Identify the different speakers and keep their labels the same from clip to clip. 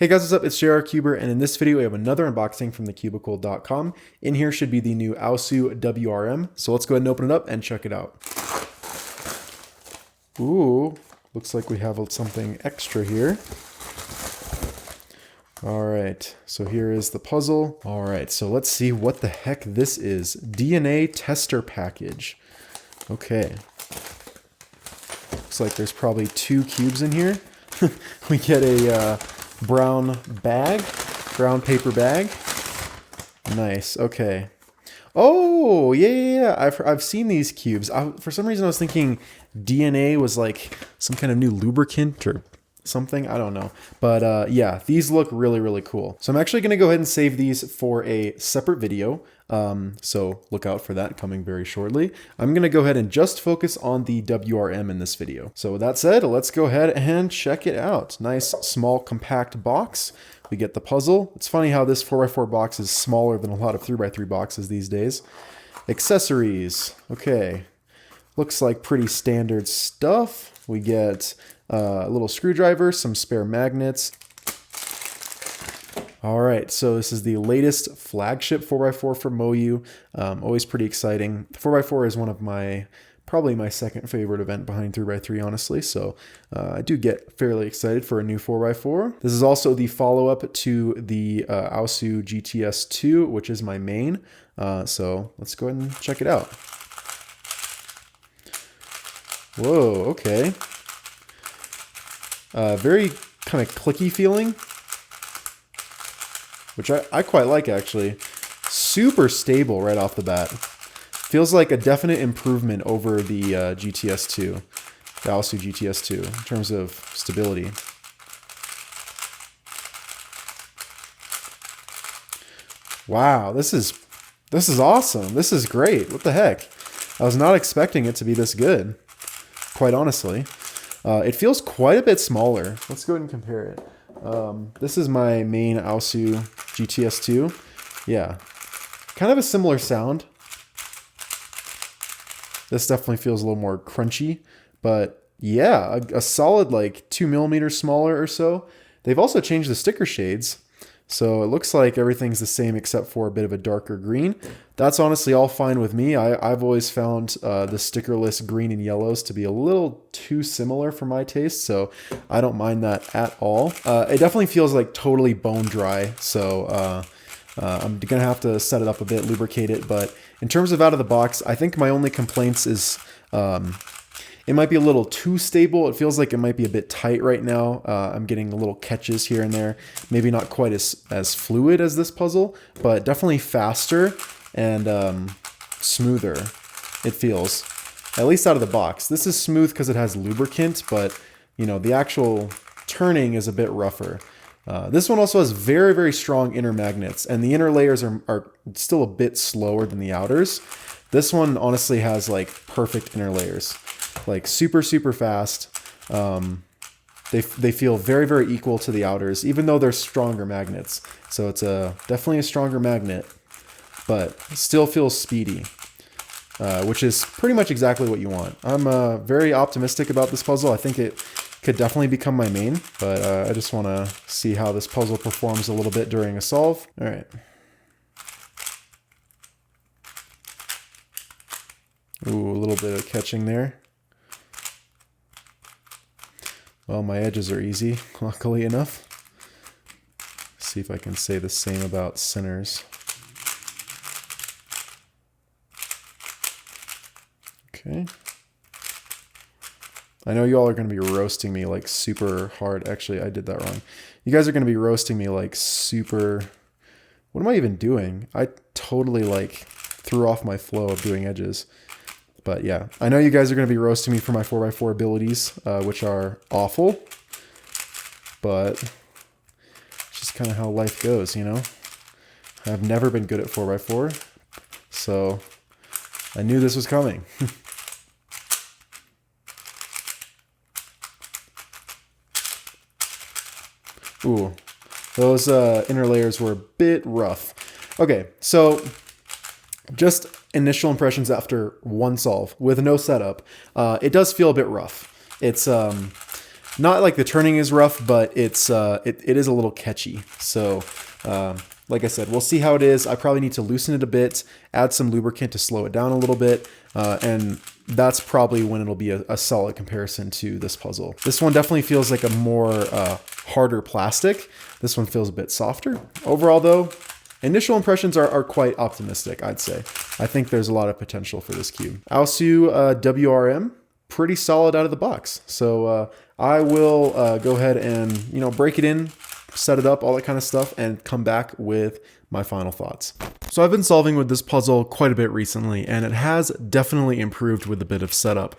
Speaker 1: Hey guys, what's up? It's JR Cuber, and in this video we have another unboxing from thecubicle.com. In here should be the new Aosu WRM, so let's go ahead and open it up and check it out. Ooh, looks like we have something extra here. Alright, so here is the puzzle. Alright, so let's see what the heck this is. DNA tester package. Okay. Looks like there's probably 2 cubes in here. We get a brown paper bag. Nice. Okay. Oh, yeah. I've seen these cubes. For some reason I was thinking DNA was like some kind of new lubricant or something. I don't know. But yeah, these look really, really cool. So I'm actually going to go ahead and save these for a separate video. So look out for that coming very shortly. I'm going to go ahead and just focus on the WRM in this video. So with that said, let's go ahead and check it out. Nice, small, compact box. We get the puzzle. It's funny how this 4x4 box is smaller than a lot of 3x3 boxes these days. Accessories. Okay. Looks like pretty standard stuff. We get a little screwdriver, some spare magnets. All right, so this is the latest flagship 4x4 from MoYu. Always pretty exciting. The 4x4 is one of probably my second favorite event behind 3x3, honestly. So I do get fairly excited for a new 4x4. This is also the follow-up to the Aosu GTS2, which is my main. So let's go ahead and check it out. Whoa, okay. Very kind of clicky feeling, which I quite like, actually. Super stable right off the bat. Feels like a definite improvement over the GTS2, the Aosu GTS2, in terms of stability. Wow, this is awesome. This is great. What the heck? I was not expecting it to be this good, quite honestly. It feels quite a bit smaller. Let's go ahead and compare it. This is my main Aosu GTS2. Yeah, kind of a similar sound. This definitely feels a little more crunchy, but yeah, a solid like 2 millimeters smaller or so. They've also changed the sticker shades. So it looks like everything's the same except for a bit of a darker green. That's honestly all fine with me. I've always found the stickerless green and yellows to be a little too similar for my taste, so I don't mind that at all. It definitely feels like totally bone dry, so I'm gonna have to set it up a bit, lubricate it. But in terms of out of the box, I think my only complaints is it might be a little too stable. It feels like it might be a bit tight right now. I'm getting a little catches here and there. Maybe not quite as fluid as this puzzle, but definitely faster and smoother, it feels. At least out of the box. This is smooth because it has lubricant, but you know, the actual turning is a bit rougher. This one also has very, very strong inner magnets, and the inner layers are still a bit slower than the outers. This one honestly has like perfect inner layers. Like super, super fast. They feel very, very equal to the outers, even though they're stronger magnets. So it's definitely a stronger magnet, but still feels speedy, which is pretty much exactly what you want. I'm very optimistic about this puzzle. I think it could definitely become my main, but I just want to see how this puzzle performs a little bit during a solve. All right. Ooh, a little bit of catching there. Well, my edges are easy, luckily enough. See if I can say the same about centers. Okay. I know you all are going to be roasting me like super hard. Actually, I did that wrong. You guys are going to be roasting me like super... What am I even doing? I totally like threw off my flow of doing edges. But yeah, I know you guys are going to be roasting me for my 4x4 abilities, which are awful. But it's just kind of how life goes, you know? I've never been good at 4x4, so I knew this was coming. Ooh, those inner layers were a bit rough. Okay, so just initial impressions after one solve with no setup. It does feel a bit rough. It's Not like the turning is rough, but it is a little catchy. So like I said, we'll see how it is. I probably need to loosen it a bit, add some lubricant to slow it down a little bit, and that's probably when it'll be a solid comparison to this puzzle. This one definitely feels like a more harder plastic. This one feels a bit softer. Overall though, initial impressions are quite optimistic, I'd say. I think there's a lot of potential for this cube. Aosu WRM, pretty solid out of the box. So I will go ahead and, break it in, set it up, all that kind of stuff, and come back with my final thoughts. So I've been solving with this puzzle quite a bit recently, and it has definitely improved with a bit of setup.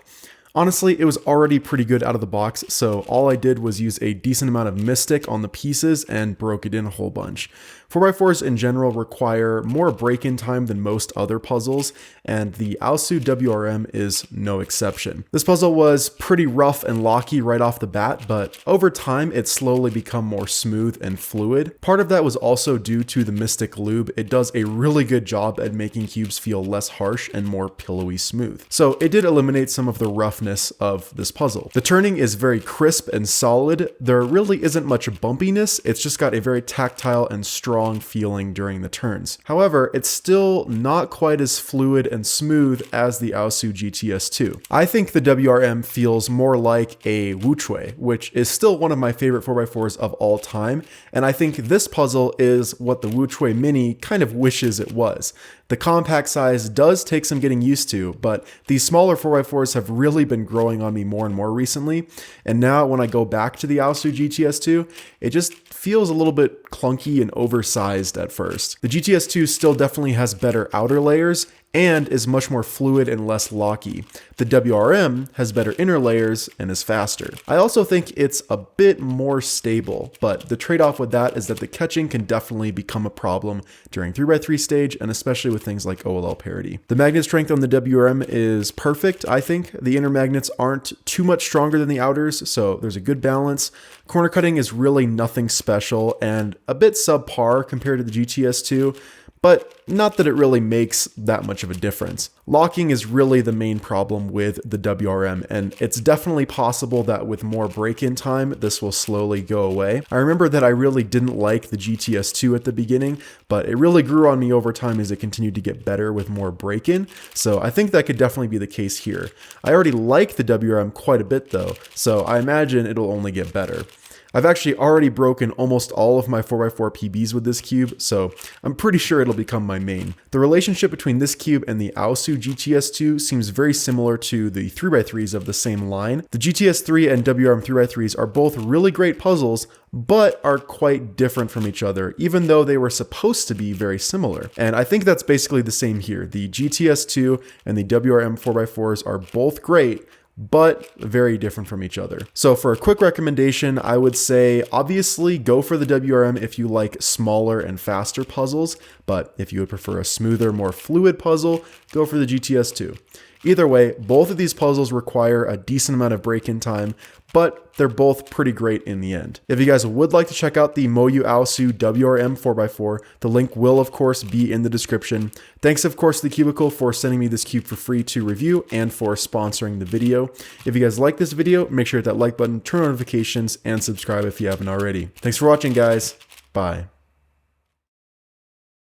Speaker 1: Honestly, it was already pretty good out of the box, so all I did was use a decent amount of Mystic on the pieces and broke it in a whole bunch. 4x4s in general require more break-in time than most other puzzles, and the Aosu WRM is no exception. This puzzle was pretty rough and locky right off the bat, but over time it's slowly become more smooth and fluid. Part of that was also due to the Mystic Lube. It does a really good job at making cubes feel less harsh and more pillowy smooth. So it did eliminate some of the roughness of this puzzle. The turning is very crisp and solid. There really isn't much bumpiness. It's just got a very tactile and strong feeling during the turns. However, it's still not quite as fluid and smooth as the Aosu GTS2. I think the WRM feels more like a wuchui, which is still one of my favorite 4x4s of all time, and I think this puzzle is what the wuchui Mini kind of wishes it was. The compact size does take some getting used to, but these smaller 4x4s have really been growing on me more and more recently, and now when I go back to the Aosu GTS2, it just feels a little bit clunky and oversized at first. The GTS2 still definitely has better outer layers and is much more fluid and less locky. The WRM has better inner layers and is faster. I also think it's a bit more stable, but the trade-off with that is that the catching can definitely become a problem during 3x3 stage, and especially with things like OLL parity. The magnet strength on the WRM is perfect, I think. The inner magnets aren't too much stronger than the outers, so there's a good balance. Corner cutting is really nothing special and a bit subpar compared to the GTS2, but not that it really makes that much of a difference. Locking is really the main problem with the WRM, and it's definitely possible that with more break-in time, this will slowly go away. I remember that I really didn't like the GTS2 at the beginning, but it really grew on me over time as it continued to get better with more break-in, so I think that could definitely be the case here. I already like the WRM quite a bit though, so I imagine it'll only get better. I've actually already broken almost all of my 4x4 PBs with this cube, so I'm pretty sure it'll become my main. The relationship between this cube and the Aosu GTS2 seems very similar to the 3x3s of the same line. The GTS3 and WRM 3x3s are both really great puzzles, but are quite different from each other, even though they were supposed to be very similar. And I think that's basically the same here. The GTS2 and the WRM 4x4s are both great, but very different from each other. So for a quick recommendation, I would say obviously go for the WRM if you like smaller and faster puzzles, but if you would prefer a smoother, more fluid puzzle, go for the GTS2. Either way, both of these puzzles require a decent amount of break-in time, but they're both pretty great in the end. If you guys would like to check out the MoYu Aosu WRM 4x4, the link will of course be in the description. Thanks of course to the Cubicle for sending me this cube for free to review and for sponsoring the video. If you guys like this video, make sure to hit that like button, turn on notifications, and subscribe if you haven't already. Thanks for watching guys, bye.